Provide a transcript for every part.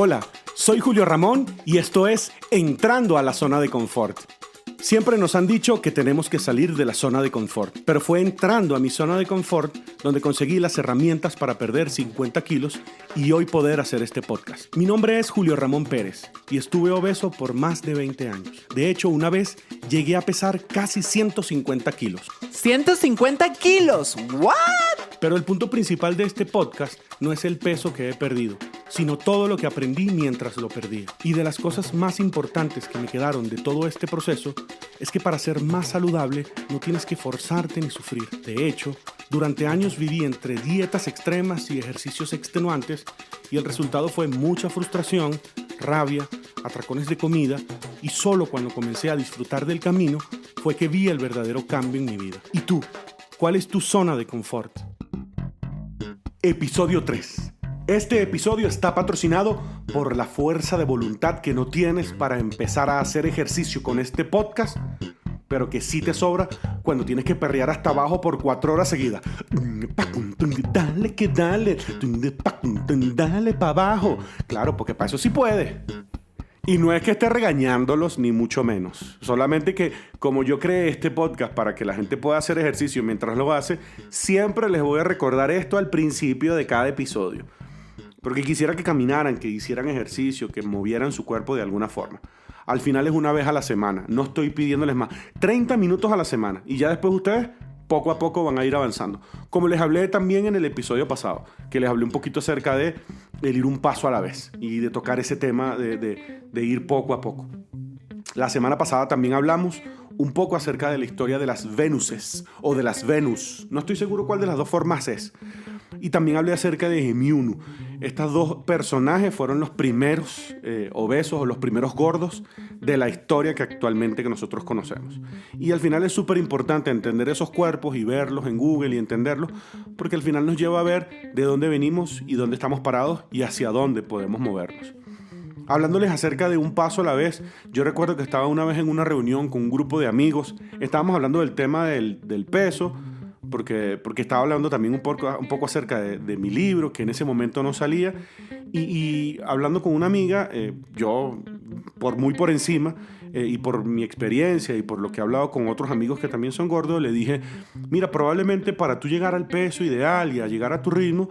Hola, soy Julio Ramón y esto es Entrando a la Zona de Confort. Siempre nos han dicho que tenemos que salir de la zona de confort, pero fue entrando a mi zona de confort donde conseguí las herramientas para perder 50 kilos y hoy poder hacer este podcast. Mi nombre es Julio Ramón Pérez y estuve obeso por más de 20 años. De hecho, una vez llegué a pesar casi 150 kilos. ¡150 kilos! ¿What? Pero el punto principal de este podcast no es el peso que he perdido, sino todo lo que aprendí mientras lo perdía. Y de las cosas más importantes que me quedaron de todo este proceso es que para ser más saludable no tienes que forzarte ni sufrir. De hecho, durante años viví entre dietas extremas y ejercicios extenuantes y el resultado fue mucha frustración, rabia, atracones de comida y solo cuando comencé a disfrutar del camino fue que vi el verdadero cambio en mi vida. ¿Y tú? ¿Cuál es tu zona de confort? Episodio 3. Este episodio está patrocinado por la fuerza de voluntad que no tienes para empezar a hacer ejercicio con este podcast, pero que sí te sobra cuando tienes que perrear hasta abajo por 4 horas seguidas. Dale que dale, dale para abajo. Claro, porque para eso sí puede. Y no es que esté regañándolos, ni mucho menos. Solamente que, como yo creé este podcast para que la gente pueda hacer ejercicio mientras lo hace, siempre les voy a recordar esto al principio de cada episodio. Porque quisiera que caminaran, que hicieran ejercicio, que movieran su cuerpo de alguna forma. Al final es una vez a la semana. No estoy pidiéndoles más. 30 minutos a la semana. Y ya después ustedes, poco a poco, van a ir avanzando. Como les hablé también en el episodio pasado, que les hablé un poquito acerca de el ir un paso a la vez y de tocar ese tema de ir poco a poco. La semana pasada también hablamos un poco acerca de la historia de las Venuses o de las Venus. No estoy seguro cuál de las dos formas es. Y también hablé acerca de Gemiunu. Estos dos personajes fueron los primeros obesos o los primeros gordos de la historia que actualmente que nosotros conocemos. Y al final es súper importante entender esos cuerpos y verlos en Google y entenderlos, porque al final nos lleva a ver de dónde venimos y dónde estamos parados y hacia dónde podemos movernos. Hablándoles acerca de un paso a la vez, yo recuerdo que estaba una vez en una reunión con un grupo de amigos, estábamos hablando del tema del peso, porque estaba hablando también un poco acerca de mi libro, que en ese momento no salía, y hablando con una amiga, yo muy por encima, y por mi experiencia y por lo que he hablado con otros amigos que también son gordos, le dije, mira, probablemente para tú llegar al peso ideal y a llegar a tu ritmo,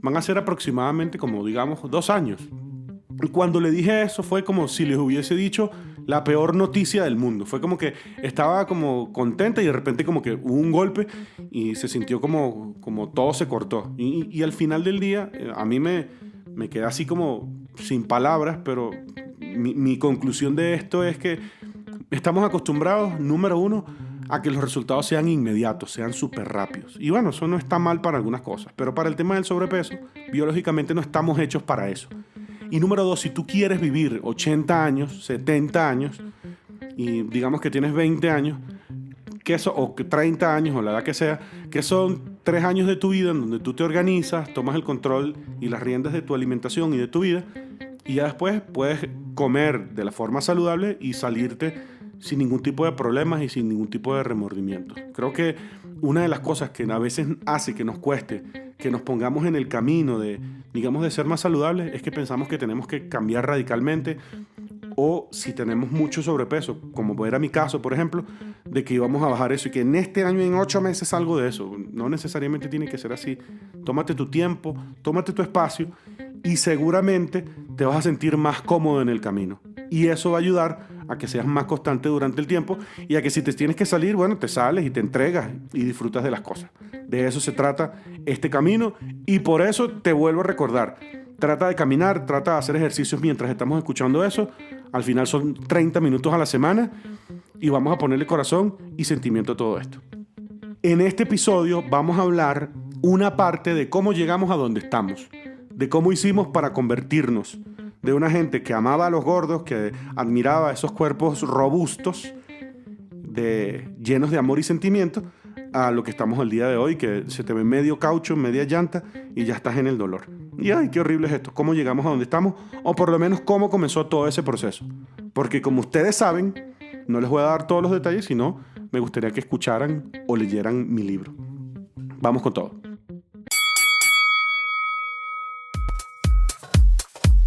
van a ser aproximadamente como, digamos, 2 años. Y cuando le dije eso fue como si les hubiese dicho la peor noticia del mundo. Fue como que estaba como contenta y de repente como que hubo un golpe y se sintió como todo se cortó. Y al final del día a mí me quedé así como sin palabras, pero mi conclusión de esto es que estamos acostumbrados, número uno, a que los resultados sean inmediatos, sean súper rápidos. Y bueno, eso no está mal para algunas cosas, pero para el tema del sobrepeso, biológicamente no estamos hechos para eso. Y número 2, si tú quieres vivir 80 años, 70 años, y digamos que tienes 20 años, o 30 años, o la edad que sea, que son 3 años de tu vida en donde tú te organizas, tomas el control y las riendas de tu alimentación y de tu vida, y ya después puedes comer de la forma saludable y salirte sin ningún tipo de problemas y sin ningún tipo de remordimiento. Creo que una de las cosas que a veces hace que nos cueste, que nos pongamos en el camino de ser más saludables, es que pensamos que tenemos que cambiar radicalmente, o si tenemos mucho sobrepeso, como era mi caso, por ejemplo, de que íbamos a bajar eso y que en este año, en 8 meses, salgo de eso. No necesariamente tiene que ser así. Tómate tu tiempo, tómate tu espacio y seguramente te vas a sentir más cómodo en el camino. Y eso va a ayudar a que seas más constante durante el tiempo y a que si te tienes que salir, bueno, te sales y te entregas y disfrutas de las cosas. De eso se trata este camino y por eso te vuelvo a recordar. Trata de caminar, trata de hacer ejercicios mientras estamos escuchando eso. Al final son 30 minutos a la semana y vamos a ponerle corazón y sentimiento a todo esto. En este episodio vamos a hablar una parte de cómo llegamos a donde estamos, de cómo hicimos para convertirnos de una gente que amaba a los gordos, que admiraba esos cuerpos robustos, llenos de amor y sentimiento, a lo que estamos el día de hoy, que se te ve medio caucho, media llanta y ya estás en el dolor. Y ay, qué horrible es esto, cómo llegamos a donde estamos, o por lo menos cómo comenzó todo ese proceso. Porque como ustedes saben, no les voy a dar todos los detalles, sino me gustaría que escucharan o leyeran mi libro. Vamos con todo.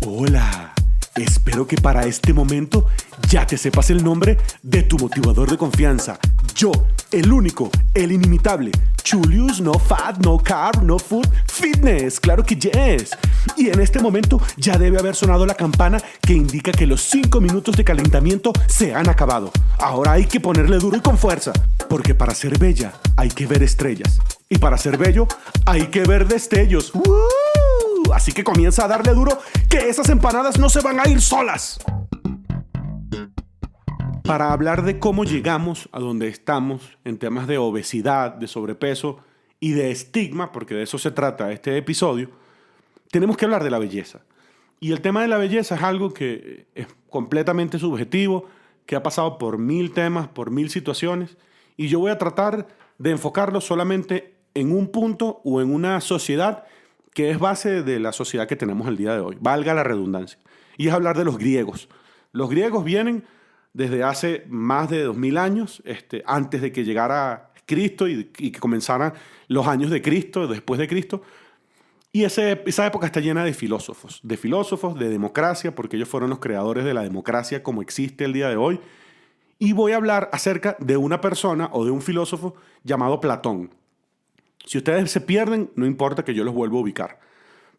Hola, espero que para este momento ya te sepas el nombre de tu motivador de confianza. Yo, el único, el inimitable, Chulius, no fat, no carb, no food, fitness, claro que yes. Y en este momento ya debe haber sonado la campana que indica que los 5 minutos de calentamiento se han acabado. Ahora hay que ponerle duro y con fuerza, porque para ser bella hay que ver estrellas. Y para ser bello hay que ver destellos. ¡Woo! Así que comienza a darle duro, que esas empanadas no se van a ir solas. Para hablar de cómo llegamos a donde estamos en temas de obesidad, de sobrepeso y de estigma, porque de eso se trata este episodio, tenemos que hablar de la belleza. Y el tema de la belleza es algo que es completamente subjetivo, que ha pasado por 1000 temas, por 1000 situaciones, y yo voy a tratar de enfocarlo solamente en un punto o en una sociedad que es base de la sociedad que tenemos el día de hoy, valga la redundancia, y es hablar de los griegos. Los griegos vienen desde hace más de 2000 años, antes de que llegara Cristo y que comenzaran los años de Cristo, después de Cristo. Y esa época está llena de filósofos, de democracia, porque ellos fueron los creadores de la democracia como existe el día de hoy. Y voy a hablar acerca de una persona o de un filósofo llamado Platón. Si ustedes se pierden, no importa, que yo los vuelvo a ubicar.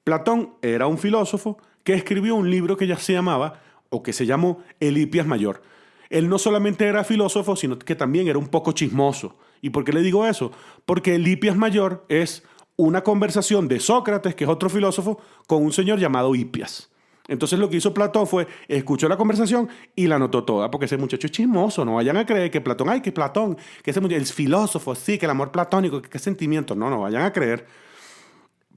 Platón era un filósofo que escribió un libro que ya se llamaba, o que se llamó, El Hipias Mayor. Él no solamente era filósofo, sino que también era un poco chismoso. ¿Y por qué le digo eso? Porque el Hipias Mayor es una conversación de Sócrates, que es otro filósofo, con un señor llamado Hipias. Entonces lo que hizo Platón fue, escuchó la conversación y la anotó toda, porque ese muchacho es chismoso. No vayan a creer que Platón, que ese muchacho es filósofo, sí, que el amor platónico, que sentimiento. No vayan a creer.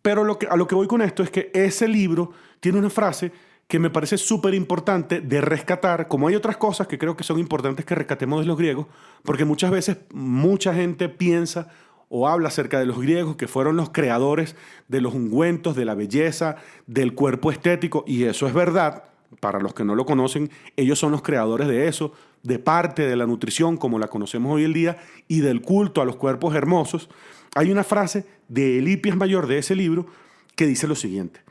Pero a lo que voy con esto es que ese libro tiene una frase que me parece súper importante de rescatar, como hay otras cosas que creo que son importantes que rescatemos de los griegos, porque muchas veces mucha gente piensa o habla acerca de los griegos, que fueron los creadores de los ungüentos, de la belleza, del cuerpo estético, y eso es verdad. Para los que no lo conocen, ellos son los creadores de eso, de parte de la nutrición como la conocemos hoy en día y del culto a los cuerpos hermosos. Hay una frase de Hipias Mayor de ese libro que dice lo siguiente: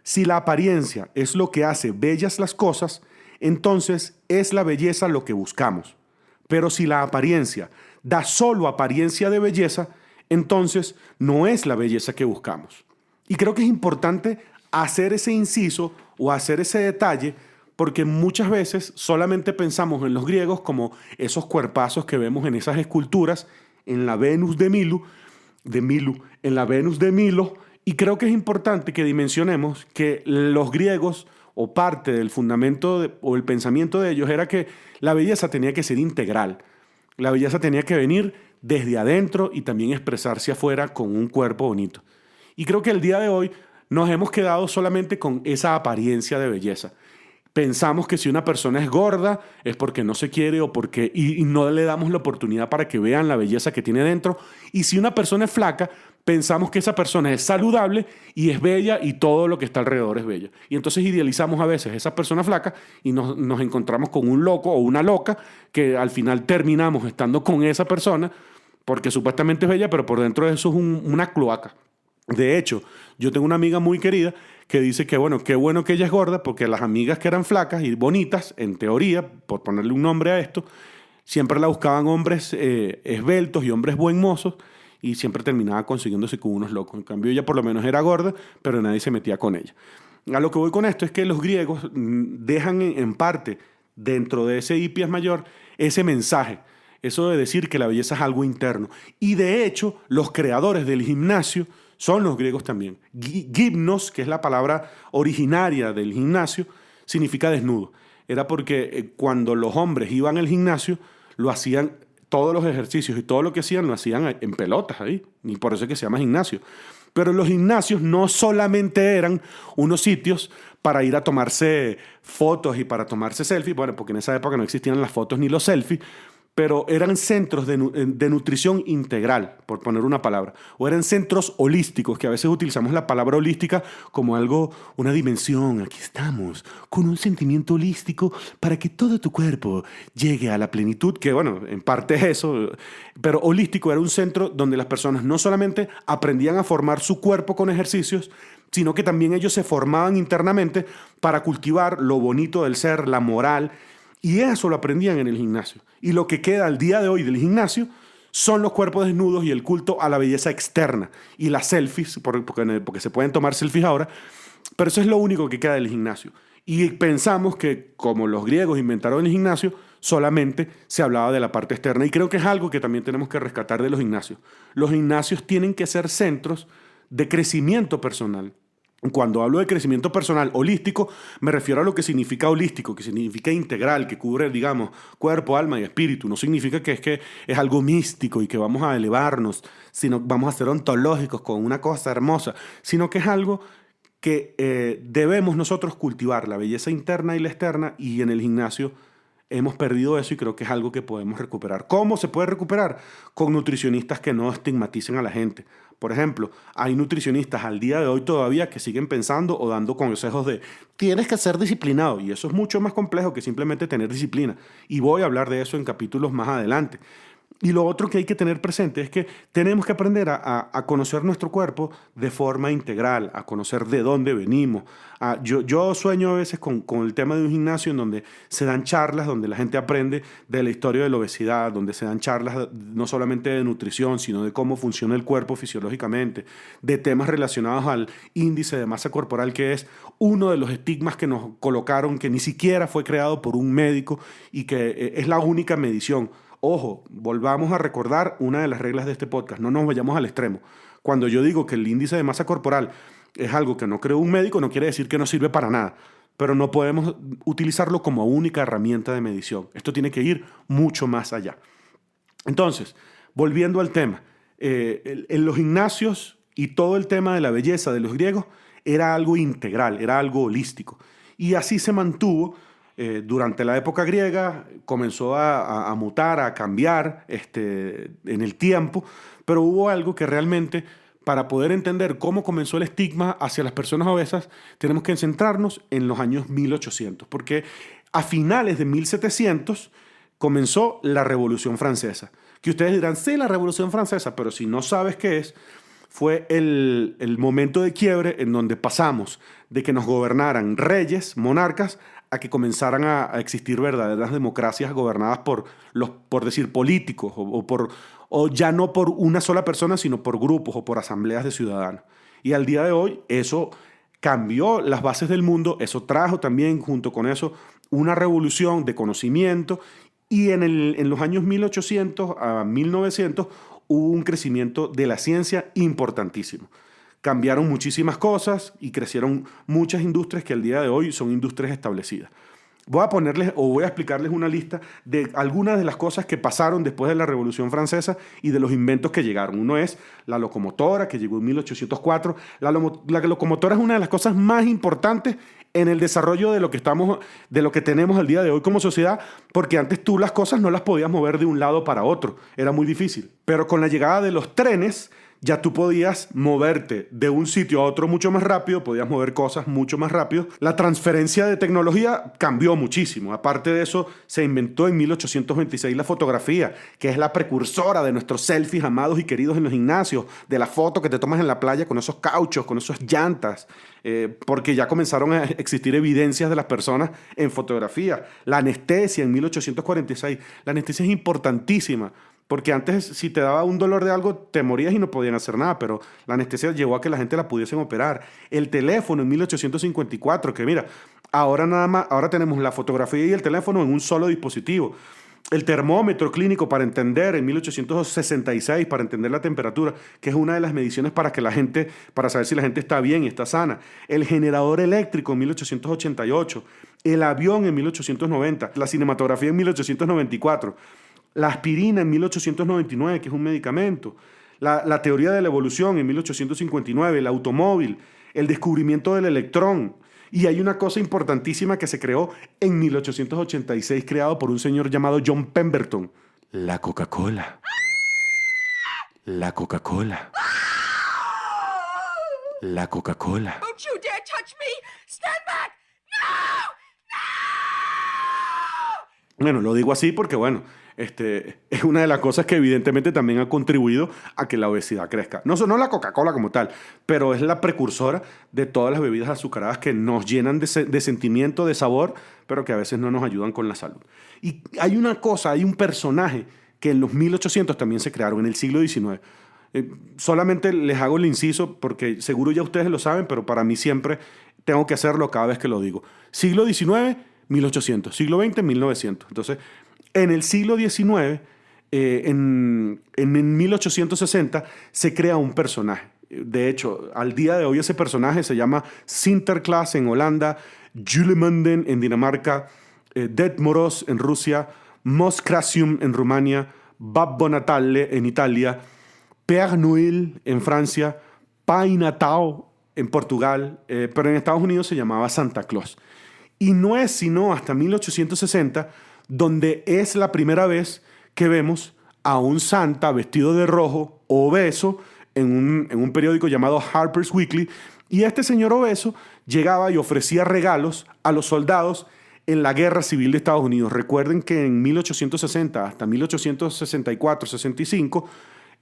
si la apariencia es lo que hace bellas las cosas, entonces es la belleza lo que buscamos. Pero si la apariencia da solo apariencia de belleza, entonces no es la belleza que buscamos. Y creo que es importante hacer ese inciso o hacer ese detalle, porque muchas veces solamente pensamos en los griegos como esos cuerpazos que vemos en esas esculturas, en la Venus de Milo, en la Venus de Milo, y creo que es importante que dimensionemos que los griegos, o parte del fundamento o el pensamiento de ellos, era que la belleza tenía que ser integral. La belleza tenía que venir desde adentro y también expresarse afuera con un cuerpo bonito. Y creo que el día de hoy nos hemos quedado solamente con esa apariencia de belleza. Pensamos que si una persona es gorda es porque no se quiere o porque y no le damos la oportunidad para que vean la belleza que tiene dentro. Y si una persona es flaca, pensamos que esa persona es saludable y es bella y todo lo que está alrededor es bella. Y entonces idealizamos a veces a esa persona flaca y nos encontramos con un loco o una loca que al final terminamos estando con esa persona porque supuestamente es bella, pero por dentro de eso es una cloaca. De hecho, yo tengo una amiga muy querida que dice que, bueno, qué bueno que ella es gorda, porque las amigas que eran flacas y bonitas, en teoría, por ponerle un nombre a esto, siempre la buscaban hombres esbeltos y hombres buen mozos, y siempre terminaba consiguiéndose con unos locos. En cambio, ella por lo menos era gorda, pero nadie se metía con ella. A lo que voy con esto es que los griegos dejan en parte, dentro de ese Hipias Mayor, ese mensaje, eso de decir que la belleza es algo interno. Y de hecho, los creadores del gimnasio son los griegos también. Gimnos, que es la palabra originaria del gimnasio, significa desnudo. Era porque cuando los hombres iban al gimnasio, lo hacían, todos los ejercicios y todo lo que hacían, lo hacían en pelotas ahí. Y por eso es que se llama gimnasio. Pero los gimnasios no solamente eran unos sitios para ir a tomarse fotos y para tomarse selfies, bueno, porque en esa época no existían las fotos ni los selfies, pero eran centros de nutrición integral, por poner una palabra, o eran centros holísticos, que a veces utilizamos la palabra holística como algo, una dimensión. Aquí estamos, con un sentimiento holístico para que todo tu cuerpo llegue a la plenitud, que bueno, en parte es eso, pero holístico era un centro donde las personas no solamente aprendían a formar su cuerpo con ejercicios, sino que también ellos se formaban internamente para cultivar lo bonito del ser, la moral. Y eso lo aprendían en el gimnasio. Y lo que queda al día de hoy del gimnasio son los cuerpos desnudos y el culto a la belleza externa. Y las selfies, porque se pueden tomar selfies ahora, pero eso es lo único que queda del gimnasio. Y pensamos que como los griegos inventaron el gimnasio, solamente se hablaba de la parte externa. Y creo que es algo que también tenemos que rescatar de los gimnasios. Los gimnasios tienen que ser centros de crecimiento personal. Cuando hablo de crecimiento personal holístico, me refiero a lo que significa holístico, que significa integral, que cubre, digamos, cuerpo, alma y espíritu. No significa que es algo místico y que vamos a elevarnos, sino vamos a ser ontológicos con una cosa hermosa, sino que es algo que debemos nosotros cultivar, la belleza interna y la externa, y en el gimnasio hemos perdido eso y creo que es algo que podemos recuperar. ¿Cómo se puede recuperar? Con nutricionistas que no estigmaticen a la gente. Por ejemplo, hay nutricionistas al día de hoy todavía que siguen pensando o dando consejos de tienes que ser disciplinado, y eso es mucho más complejo que simplemente tener disciplina. Y voy a hablar de eso en capítulos más adelante. Y lo otro que hay que tener presente es que tenemos que aprender a conocer nuestro cuerpo de forma integral, a conocer de dónde venimos. Yo sueño a veces con el tema de un gimnasio en donde se dan charlas, donde la gente aprende de la historia de la obesidad, donde se dan charlas no solamente de nutrición, sino de cómo funciona el cuerpo fisiológicamente, de temas relacionados al índice de masa corporal, que es uno de los estigmas que nos colocaron, que ni siquiera fue creado por un médico y que es la única medición. Ojo, volvamos a recordar una de las reglas de este podcast, no nos vayamos al extremo. Cuando yo digo que el índice de masa corporal es algo que no creó un médico, no quiere decir que no sirve para nada, pero no podemos utilizarlo como única herramienta de medición. Esto tiene que ir mucho más allá. Entonces, volviendo al tema, en los gimnasios y todo el tema de la belleza de los griegos era algo integral, era algo holístico. Y así se mantuvo. Durante la época griega comenzó a mutar, a cambiar en el tiempo, pero hubo algo que realmente, para poder entender cómo comenzó el estigma hacia las personas obesas, tenemos que centrarnos en los años 1800, porque a finales de 1700 comenzó la Revolución Francesa. Que ustedes dirán, sí, la Revolución Francesa, pero si no sabes qué es, fue el momento de quiebre en donde pasamos de que nos gobernaran reyes, monarcas, a que comenzaran a existir verdaderas democracias gobernadas por decir, políticos, o ya no por una sola persona, sino por grupos o por asambleas de ciudadanos. Y al día de hoy eso cambió las bases del mundo, eso trajo también junto con eso una revolución de conocimiento, y en los años 1800 a 1900 hubo un crecimiento de la ciencia importantísimo. Cambiaron muchísimas cosas y crecieron muchas industrias que al día de hoy son industrias establecidas. Voy a explicarles una lista de algunas de las cosas que pasaron después de la Revolución Francesa y de los inventos que llegaron. Uno es la locomotora, que llegó en 1804. La locomotora es una de las cosas más importantes en el desarrollo de lo que tenemos al día de hoy como sociedad, porque antes tú las cosas no las podías mover de un lado para otro, era muy difícil. Pero con la llegada de los trenes, ya tú podías moverte de un sitio a otro mucho más rápido, podías mover cosas mucho más rápido. La transferencia de tecnología cambió muchísimo. Aparte de eso, se inventó en 1826 la fotografía, que es la precursora de nuestros selfies amados y queridos en los gimnasios, de la foto que te tomas en la playa con esos cauchos, con esas llantas, porque ya comenzaron a existir evidencias de las personas en fotografía. La anestesia en 1846. La anestesia es importantísima, porque antes, si te daba un dolor de algo, te morías y no podían hacer nada, pero la anestesia llevó a que la gente la pudiesen operar. El teléfono en 1854, que mira, ahora tenemos la fotografía y el teléfono en un solo dispositivo. El termómetro clínico para entender en 1866, para entender la temperatura, que es una de las mediciones para saber si la gente está bien y está sana. El generador eléctrico en 1888. El avión en 1890. La cinematografía en 1894. La aspirina en 1899, que es un medicamento. La teoría de la evolución en 1859. El automóvil. El descubrimiento del electrón. Y hay una cosa importantísima que se creó en 1886, creado por un señor llamado John Pemberton. La Coca-Cola. La Coca-Cola. La Coca-Cola. Don't you dare touch me! Stand back! No! Bueno, lo digo así porque, bueno, es una de las cosas que evidentemente también ha contribuido a que la obesidad crezca. No la Coca-Cola como tal, pero es la precursora de todas las bebidas azucaradas que nos llenan de sentimiento, de sabor, pero que a veces no nos ayudan con la salud. Y hay un personaje que en los 1800 también se crearon, en el siglo XIX. Solamente les hago el inciso porque seguro ya ustedes lo saben, pero para mí siempre tengo que hacerlo cada vez que lo digo. Siglo XIX, 1800. Siglo XX, 1900. Entonces, en el siglo XIX, en 1860, se crea un personaje. De hecho, al día de hoy ese personaje se llama Sinterklaas en Holanda, Julemanden en Dinamarca, Det Moroz en Rusia, Mos Crasium en Rumania, Babbo Natale en Italia, Père Noël en Francia, Pai Natal en Portugal, pero en Estados Unidos se llamaba Santa Claus. Y no es sino hasta 1860 donde es la primera vez que vemos a un Santa vestido de rojo, obeso, en un periódico llamado Harper's Weekly, y este señor obeso llegaba y ofrecía regalos a los soldados en la Guerra Civil de Estados Unidos. Recuerden que en 1860 hasta 1864-65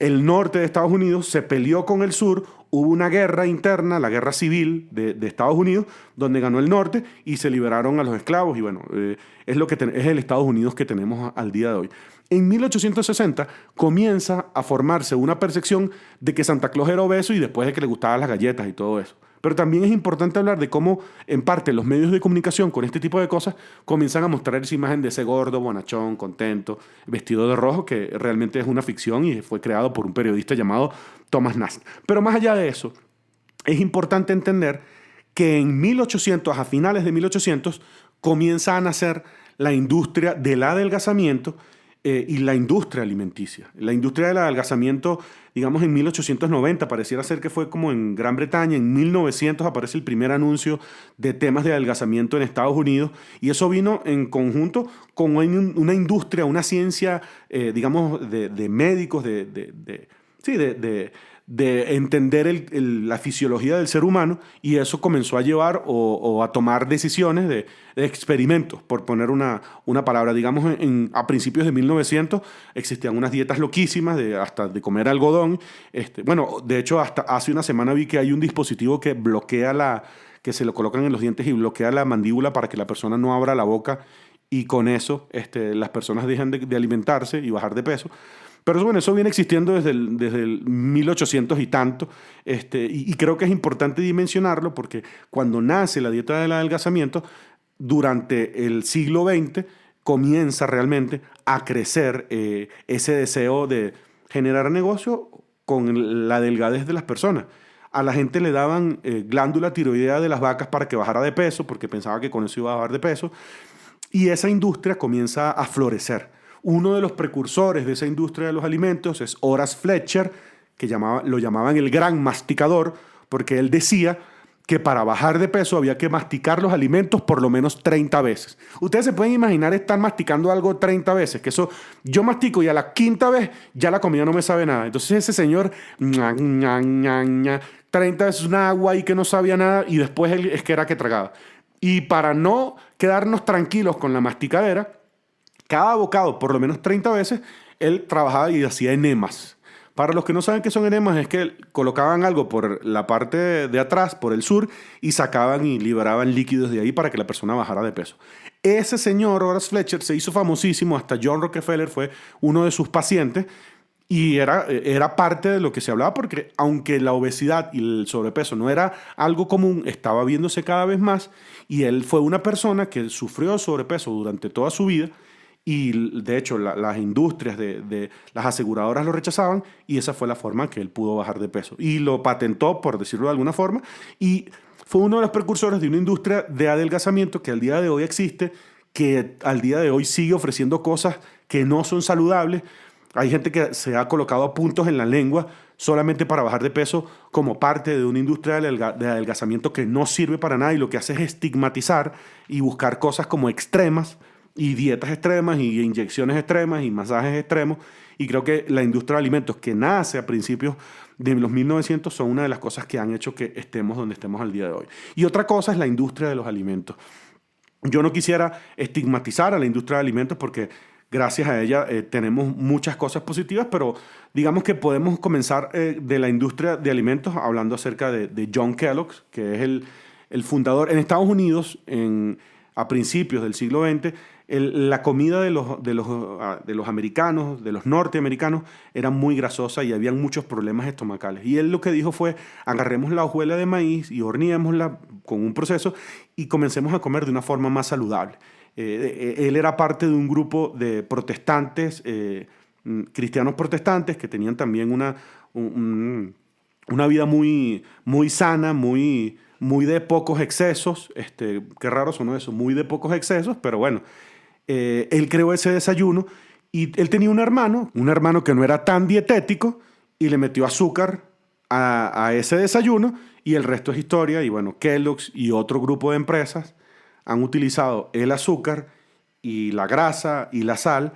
el norte de Estados Unidos se peleó con el sur, hubo una guerra interna, la guerra civil de Estados Unidos, donde ganó el norte y se liberaron a los esclavos. Y bueno, es el Estados Unidos que tenemos al día de hoy. En 1860 comienza a formarse una percepción de que Santa Claus era obeso y después de que le gustaban las galletas y todo eso. Pero también es importante hablar de cómo, en parte, los medios de comunicación con este tipo de cosas comienzan a mostrar esa imagen de ese gordo, bonachón, contento, vestido de rojo, que realmente es una ficción y fue creado por un periodista llamado Thomas Nast. Pero más allá de eso, es importante entender que en 1800, a finales de 1800, comienza a nacer la industria del adelgazamiento y la industria alimenticia. La industria del adelgazamiento, digamos, en 1890, pareciera ser que fue como en Gran Bretaña. En 1900 aparece el primer anuncio de temas de adelgazamiento en Estados Unidos, y eso vino en conjunto con una industria, una ciencia, digamos, de médicos, de entender la fisiología del ser humano, y eso comenzó a llevar o a tomar decisiones de experimentos, por poner una palabra. Digamos, a principios de 1900 existían unas dietas loquísimas, hasta de comer algodón. Bueno, de hecho, hasta hace una semana vi que hay un dispositivo que bloquea que se lo colocan en los dientes y bloquea la mandíbula para que la persona no abra la boca, y con eso las personas dejan de alimentarse y bajar de peso. Pero bueno, eso viene existiendo desde el 1800 y tanto, y creo que es importante dimensionarlo porque cuando nace la dieta del adelgazamiento, durante el siglo XX comienza realmente a crecer ese deseo de generar negocio con la delgadez de las personas. A la gente le daban glándula tiroidea de las vacas para que bajara de peso, porque pensaba que con eso iba a bajar de peso, y esa industria comienza a florecer. Uno de los precursores de esa industria de los alimentos es Horace Fletcher, que lo llamaban el gran masticador, porque él decía que para bajar de peso había que masticar los alimentos por lo menos 30 veces. Ustedes se pueden imaginar estar masticando algo 30 veces, que eso yo mastico y a la quinta vez ya la comida no me sabe nada. Entonces ese señor, 30 veces un agua y que no sabía nada, y después es que era que tragaba. Y para no quedarnos tranquilos con la masticadera, cada bocado, por lo menos 30 veces, él trabajaba y hacía enemas. Para los que no saben qué son enemas, es que colocaban algo por la parte de atrás, por el sur, y sacaban y liberaban líquidos de ahí para que la persona bajara de peso. Ese señor, Horace Fletcher, se hizo famosísimo, hasta John Rockefeller fue uno de sus pacientes, y era parte de lo que se hablaba, porque aunque la obesidad y el sobrepeso no era algo común, estaba viéndose cada vez más, y él fue una persona que sufrió sobrepeso durante toda su vida. Y de hecho las industrias de las aseguradoras lo rechazaban, y esa fue la forma que él pudo bajar de peso. Y lo patentó, por decirlo de alguna forma, y fue uno de los precursores de una industria de adelgazamiento que al día de hoy existe, que al día de hoy sigue ofreciendo cosas que no son saludables. Hay gente que se ha colocado puntos en la lengua solamente para bajar de peso, como parte de una industria de adelgazamiento que no sirve para nada, y lo que hace es estigmatizar y buscar cosas como extremas y dietas extremas y inyecciones extremas y masajes extremos. Y creo que la industria de alimentos que nace a principios de los 1900 son una de las cosas que han hecho que estemos donde estemos al día de hoy. Y otra cosa es la industria de los alimentos. Yo no quisiera estigmatizar a la industria de alimentos porque gracias a ella tenemos muchas cosas positivas, pero digamos que podemos comenzar de la industria de alimentos hablando acerca de John Kellogg, que es el fundador. En Estados Unidos, a principios del siglo XX, la comida de los americanos, de los norteamericanos, era muy grasosa y habían muchos problemas estomacales. Y él lo que dijo fue, agarremos la hojuela de maíz y horneémosla con un proceso y comencemos a comer de una forma más saludable. Él era parte de un grupo de protestantes, cristianos protestantes, que tenían también una vida muy, muy sana, muy de pocos excesos. Qué raro sonó eso, muy de pocos excesos, pero bueno. Él creó ese desayuno y él tenía un hermano que no era tan dietético y le metió azúcar a ese desayuno y el resto es historia. Y bueno, Kellogg's y otro grupo de empresas han utilizado el azúcar y la grasa y la sal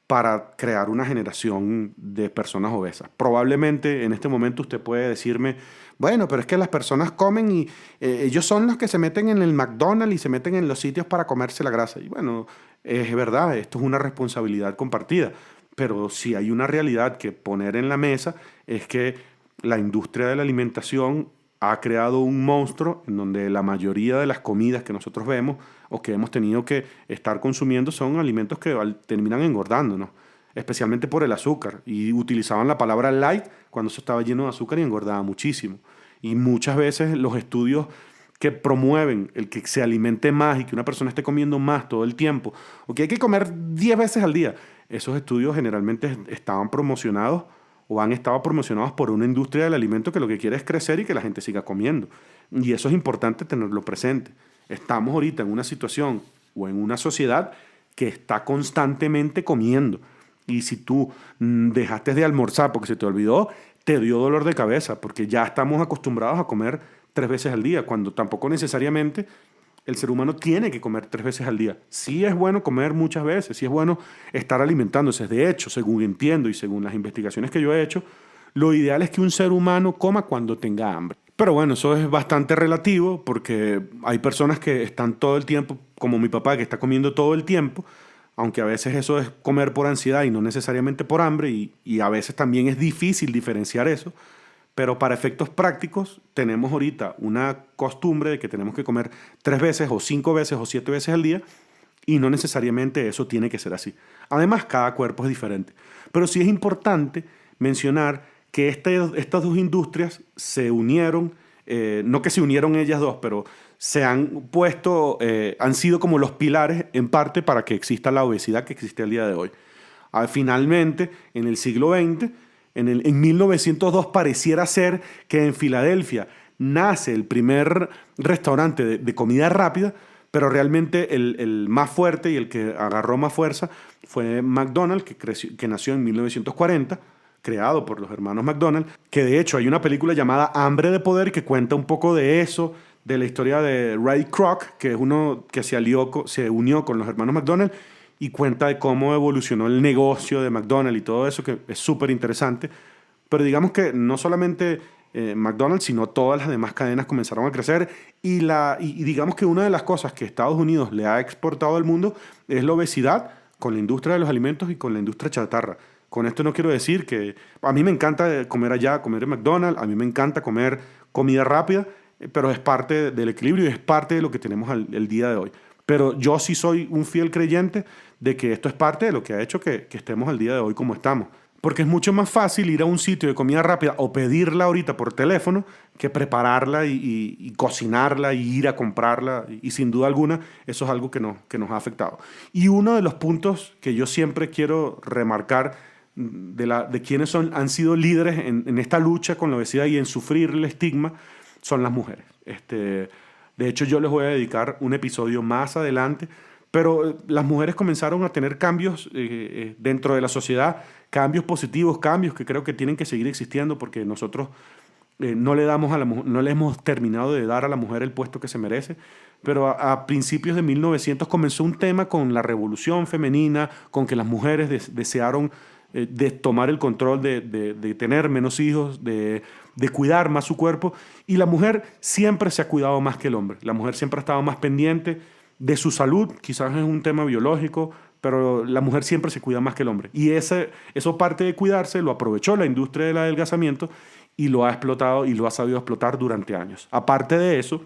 para crear una generación de personas obesas. Probablemente en este momento usted puede decirme, bueno, pero es que las personas comen y ellos son los que se meten en el McDonald's y se meten en los sitios para comerse la grasa. Y bueno, es verdad, esto es una responsabilidad compartida, pero si hay una realidad que poner en la mesa es que la industria de la alimentación ha creado un monstruo en donde la mayoría de las comidas que nosotros vemos o que hemos tenido que estar consumiendo son alimentos que terminan engordándonos, especialmente por el azúcar. Y utilizaban la palabra light cuando eso estaba lleno de azúcar y engordaba muchísimo. Y muchas veces los estudios que promueven el que se alimente más y que una persona esté comiendo más todo el tiempo, o que hay que comer 10 veces al día, esos estudios generalmente estaban promocionados o han estado promocionados por una industria del alimento que lo que quiere es crecer y que la gente siga comiendo. Y eso es importante tenerlo presente. Estamos ahorita en una situación o en una sociedad que está constantemente comiendo. Y si tú dejaste de almorzar porque se te olvidó, te dio dolor de cabeza, porque ya estamos acostumbrados a comer 3 veces al día, cuando tampoco necesariamente el ser humano tiene que comer 3 veces al día. Sí es bueno comer muchas veces, sí es bueno estar alimentándose. De hecho, según entiendo y según las investigaciones que yo he hecho, lo ideal es que un ser humano coma cuando tenga hambre. Pero bueno, eso es bastante relativo porque hay personas que están todo el tiempo, como mi papá, que está comiendo todo el tiempo, aunque a veces eso es comer por ansiedad y no necesariamente por hambre, y a veces también es difícil diferenciar eso. Pero para efectos prácticos tenemos ahorita una costumbre de que tenemos que comer 3 veces o 5 veces o 7 veces al día y no necesariamente eso tiene que ser así. Además, cada cuerpo es diferente. Pero sí es importante mencionar que estas dos industrias se unieron, no que se unieron ellas dos, pero se han puesto, han sido como los pilares en parte para que exista la obesidad que existe al día de hoy. Finalmente, en el siglo XX, en 1902 pareciera ser que en Filadelfia nace el primer restaurante de comida rápida, pero realmente el más fuerte y el que agarró más fuerza fue McDonald's, que nació en 1940, creado por los hermanos McDonald's, que de hecho hay una película llamada Hambre de Poder que cuenta un poco de eso, de la historia de Ray Kroc, que es uno que se unió con los hermanos McDonald's, y cuenta de cómo evolucionó el negocio de McDonald's y todo eso, que es súper interesante. Pero digamos que no solamente McDonald's, sino todas las demás cadenas comenzaron a crecer. Y digamos que una de las cosas que Estados Unidos le ha exportado al mundo es la obesidad con la industria de los alimentos y con la industria chatarra. Con esto no quiero decir que a mí me encanta comer allá, comer en McDonald's, a mí me encanta comer comida rápida, pero es parte del equilibrio y es parte de lo que tenemos el día de hoy. Pero yo sí soy un fiel creyente de que esto es parte de lo que ha hecho que estemos al día de hoy como estamos. Porque es mucho más fácil ir a un sitio de comida rápida o pedirla ahorita por teléfono que prepararla y cocinarla y ir a comprarla. Y sin duda alguna eso es algo que nos ha afectado. Y uno de los puntos que yo siempre quiero remarcar de quienes han sido líderes en esta lucha con la obesidad y en sufrir el estigma son las mujeres. De hecho, yo les voy a dedicar un episodio más adelante, pero las mujeres comenzaron a tener cambios dentro de la sociedad, cambios positivos, cambios que creo que tienen que seguir existiendo porque nosotros no no le hemos terminado de dar a la mujer el puesto que se merece. Pero a principios de 1900 comenzó un tema con la revolución femenina, con que las mujeres desearon de tomar el control de tener menos hijos, de cuidar más su cuerpo. Y la mujer siempre se ha cuidado más que el hombre. La mujer siempre ha estado más pendiente de su salud, quizás es un tema biológico, pero la mujer siempre se cuida más que el hombre. Y eso parte de cuidarse lo aprovechó la industria del adelgazamiento y lo ha explotado y lo ha sabido explotar durante años. Aparte de eso,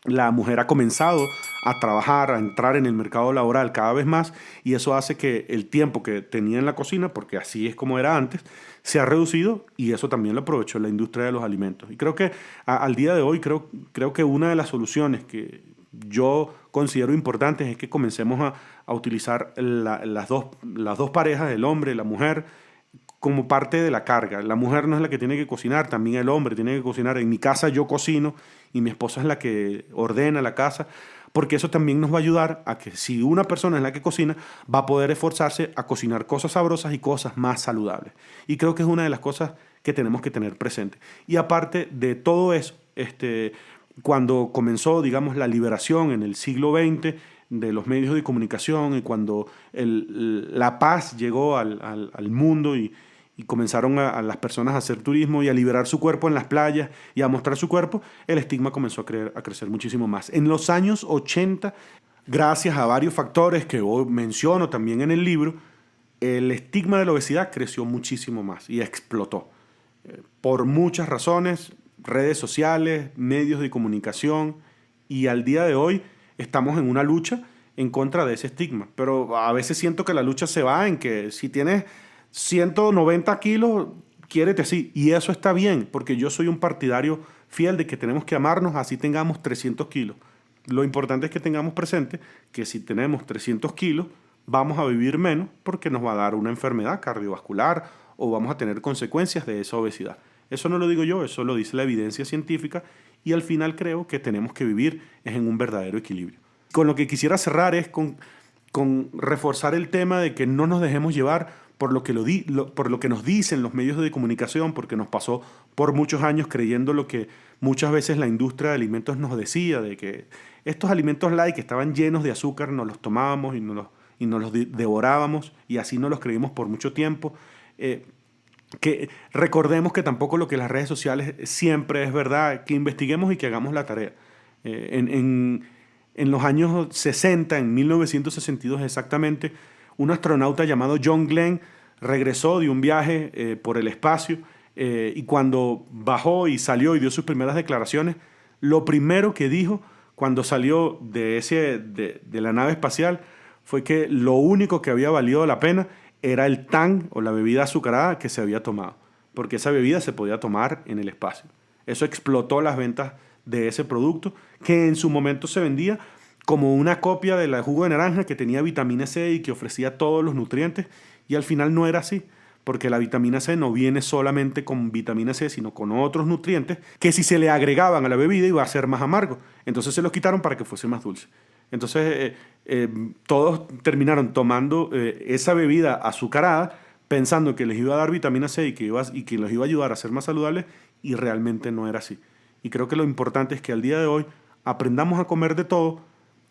la mujer ha comenzado a trabajar, a entrar en el mercado laboral cada vez más, y eso hace que el tiempo que tenía en la cocina, porque así es como era antes, se ha reducido, y eso también lo aprovechó la industria de los alimentos. Y creo que al día de hoy, creo que una de las soluciones que yo considero importantes es que comencemos a utilizar las dos parejas, el hombre y la mujer, como parte de la carga. La mujer no es la que tiene que cocinar, también el hombre tiene que cocinar. En mi casa yo cocino y mi esposa es la que ordena la casa, porque eso también nos va a ayudar a que si una persona es la que cocina, va a poder esforzarse a cocinar cosas sabrosas y cosas más saludables. Y creo que es una de las cosas que tenemos que tener presente. Y aparte de todo eso, cuando comenzó, digamos, la liberación en el siglo XX de los medios de comunicación, y cuando la paz llegó al mundo y comenzaron a las personas a hacer turismo y a liberar su cuerpo en las playas y a mostrar su cuerpo, el estigma comenzó a crecer muchísimo más. En los años 80, gracias a varios factores que hoy menciono también en el libro, el estigma de la obesidad creció muchísimo más y explotó. Por muchas razones, redes sociales, medios de comunicación, y al día de hoy estamos en una lucha en contra de ese estigma. Pero a veces siento que la lucha se va en que si tienes 190 kilos, quiérete así. Y eso está bien, porque yo soy un partidario fiel de que tenemos que amarnos así tengamos 300 kilos. Lo importante es que tengamos presente que si tenemos 300 kilos, vamos a vivir menos porque nos va a dar una enfermedad cardiovascular o vamos a tener consecuencias de esa obesidad. Eso no lo digo yo, eso lo dice la evidencia científica, y al final creo que tenemos que vivir en un verdadero equilibrio. Con lo que quisiera cerrar es con reforzar el tema de que no nos dejemos llevar por lo que nos dicen los medios de comunicación, porque nos pasó por muchos años creyendo lo que muchas veces la industria de alimentos nos decía, de que estos alimentos light que estaban llenos de azúcar nos los tomábamos y nos los devorábamos, y así nos los creímos por mucho tiempo. Que recordemos que tampoco lo que las redes sociales siempre es verdad, que investiguemos y que hagamos la tarea. En los años 60, en 1962 exactamente, un astronauta llamado John Glenn regresó de un viaje por el espacio, y cuando bajó y salió y dio sus primeras declaraciones, lo primero que dijo cuando salió de la nave espacial fue que lo único que había valido la pena era el Tang, o la bebida azucarada que se había tomado, porque esa bebida se podía tomar en el espacio. Eso explotó las ventas de ese producto, que en su momento se vendía como una copia del jugo de naranja que tenía vitamina C y que ofrecía todos los nutrientes, y al final no era así, porque la vitamina C no viene solamente con vitamina C, sino con otros nutrientes que si se le agregaban a la bebida iba a ser más amargo. Entonces se los quitaron para que fuese más dulce. Entonces todos terminaron tomando esa bebida azucarada pensando que les iba a dar vitamina C y que los iba a ayudar a ser más saludables, y realmente no era así. Y creo que lo importante es que al día de hoy aprendamos a comer de todo,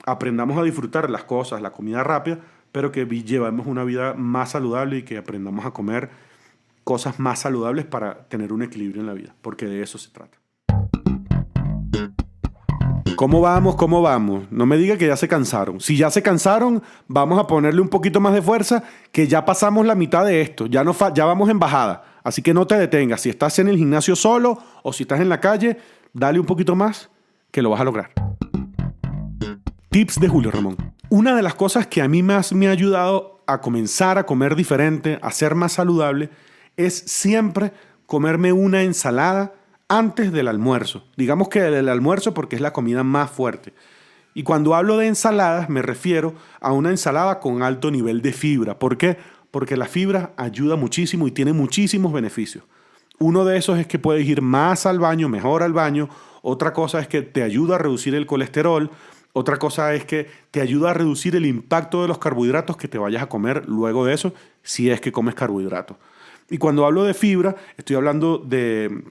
aprendamos a disfrutar las cosas, la comida rápida, pero que llevemos una vida más saludable y que aprendamos a comer cosas más saludables para tener un equilibrio en la vida, porque de eso se trata. ¿Cómo vamos? ¿Cómo vamos? No me diga que ya se cansaron. Si ya se cansaron, vamos a ponerle un poquito más de fuerza, que ya pasamos la mitad de esto. Ya vamos en bajada. Así que no te detengas. Si estás en el gimnasio solo o si estás en la calle, dale un poquito más, que lo vas a lograr. Tips de Julio Ramón. Una de las cosas que a mí más me ha ayudado a comenzar a comer diferente, a ser más saludable, es siempre comerme una ensalada antes del almuerzo. Digamos que el almuerzo porque es la comida más fuerte. Y cuando hablo de ensaladas me refiero a una ensalada con alto nivel de fibra. ¿Por qué? Porque la fibra ayuda muchísimo y tiene muchísimos beneficios. Uno de esos es que puedes ir más al baño, mejor al baño. Otra cosa es que te ayuda a reducir el colesterol. Otra cosa es que te ayuda a reducir el impacto de los carbohidratos que te vayas a comer luego de eso, si es que comes carbohidratos. Y cuando hablo de fibra, estoy hablando de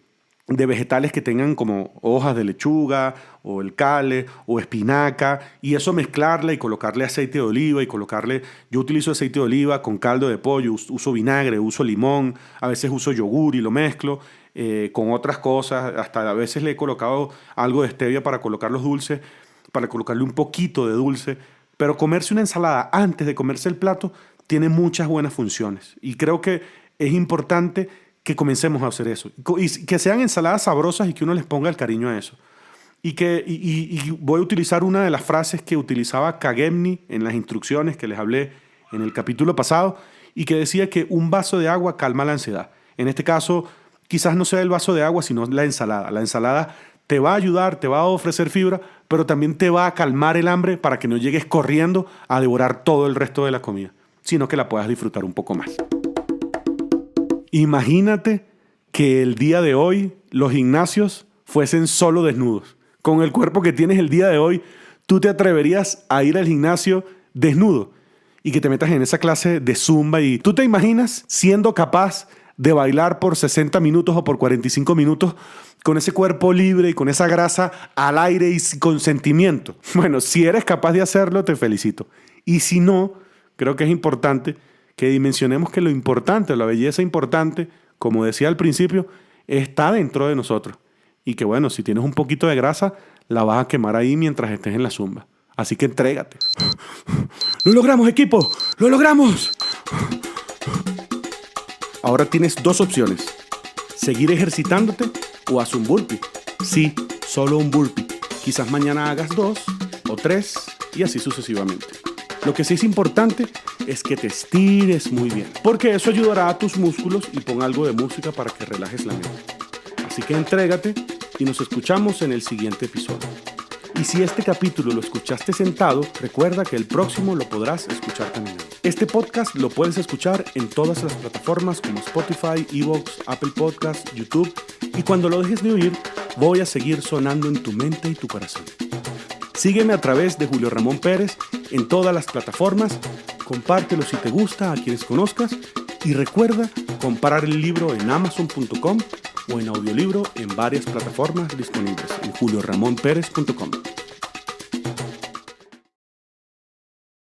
de vegetales que tengan como hojas de lechuga o el cale o espinaca, y eso mezclarle y colocarle aceite de oliva y colocarle, yo utilizo aceite de oliva con caldo de pollo, uso vinagre, uso limón, a veces uso yogur y lo mezclo con otras cosas, hasta a veces le he colocado algo de stevia para colocar los dulces, para colocarle un poquito de dulce, pero comerse una ensalada antes de comerse el plato tiene muchas buenas funciones, y creo que es importante que comencemos a hacer eso. Y que sean ensaladas sabrosas y que uno les ponga el cariño a eso. Y voy a utilizar una de las frases que utilizaba Kagemni en las instrucciones que les hablé en el capítulo pasado y que decía que un vaso de agua calma la ansiedad. En este caso, quizás no sea el vaso de agua, sino la ensalada. La ensalada te va a ayudar, te va a ofrecer fibra, pero también te va a calmar el hambre para que no llegues corriendo a devorar todo el resto de la comida, sino que la puedas disfrutar un poco más. Imagínate que el día de hoy los gimnasios fuesen solo desnudos. Con el cuerpo que tienes el día de hoy, ¿tú te atreverías a ir al gimnasio desnudo y que te metas en esa clase de zumba? Y tú te imaginas siendo capaz de bailar por 60 minutos o por 45 minutos con ese cuerpo libre y con esa grasa al aire y con sentimiento. Bueno, si eres capaz de hacerlo, te felicito. Y si no, creo que es importante que dimensionemos que lo importante, la belleza importante, como decía al principio, está dentro de nosotros. Y que bueno, si tienes un poquito de grasa, la vas a quemar ahí mientras estés en la zumba. Así que entrégate. ¡Lo logramos, equipo! ¡Lo logramos! Ahora tienes dos opciones. Seguir ejercitándote o haz un burpee. Sí, solo un burpee. Quizás mañana hagas 2 o 3 y así sucesivamente. Lo que sí es importante es que te estires muy bien, porque eso ayudará a tus músculos y pon algo de música para que relajes la mente. Así que entrégate y nos escuchamos en el siguiente episodio. Y si este capítulo lo escuchaste sentado, recuerda que el próximo lo podrás escuchar caminando. Este podcast lo puedes escuchar en todas las plataformas como Spotify, Evox, Apple Podcasts, YouTube, y cuando lo dejes de oír, voy a seguir sonando en tu mente y tu corazón. Sígueme a través de Julio Ramón Pérez en todas las plataformas, compártelo si te gusta a quienes conozcas y recuerda comprar el libro en Amazon.com o en audiolibro en varias plataformas disponibles en julioramonperez.com.